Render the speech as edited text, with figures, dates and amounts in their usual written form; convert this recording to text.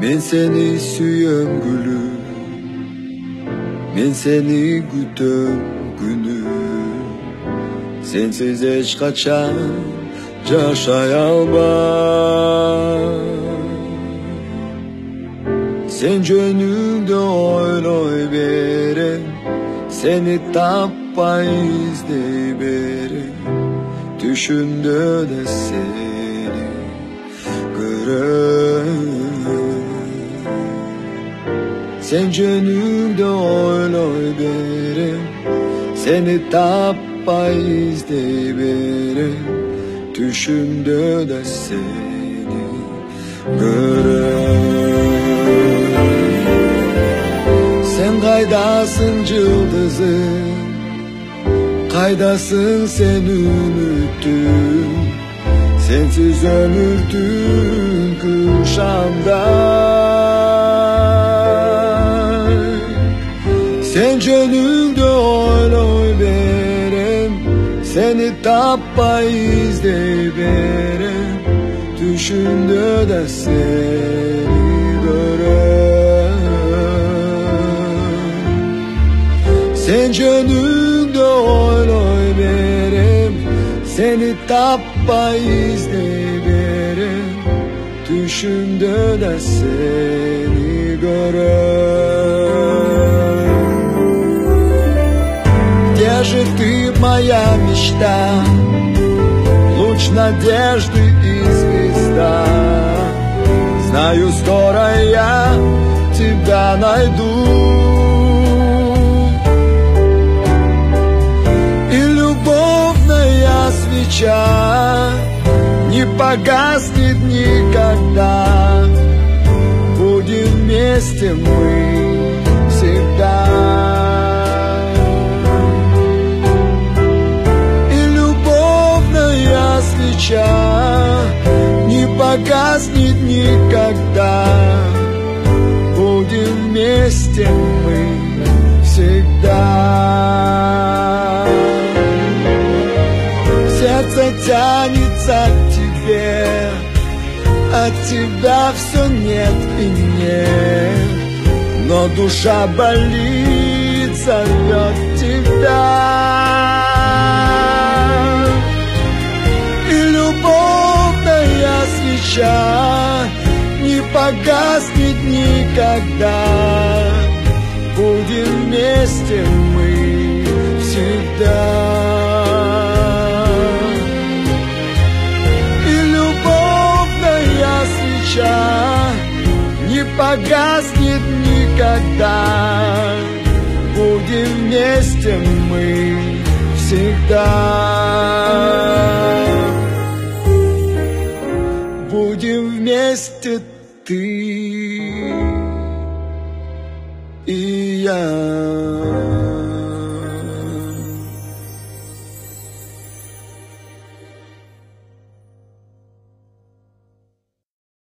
Men seni süyem gülüm, men seni gütüm günüm. Sensiz hiç kaçan yaşayamam. Sen gönlümde oy verem, seni tapmayız dey berem. Düşündü de seni görem. Sen gönlümde oy verem, seni tapmayız dey berem. Düşündü de seni görem. Sen kaydasın yıldızım, kaydasın sen ümitim. Sensiz ömürdün kuşamda. Sen gönlümde oy verem, seni tapmayız dey berem. Düşündü de seni görem. Sen gönlümde oy verem, seni tapmayız dey berem. Düşündü de seni görem. Где же ты, моя мечта, луч надежды и звезда? Знаю, скоро я тебя найду. И любовная свеча не погаснет никогда. Будем вместе мы всегда. Свеча не погаснет никогда. Будем вместе мы всегда. Сердце тянется к тебе, от тебя все нет и нет. Но душа болит, зовет тебя. Любовная свеча не погаснет никогда. Будем вместе мы всегда. И любовная свеча не погаснет никогда. Будем вместе мы всегда. Будем вместе ты и я.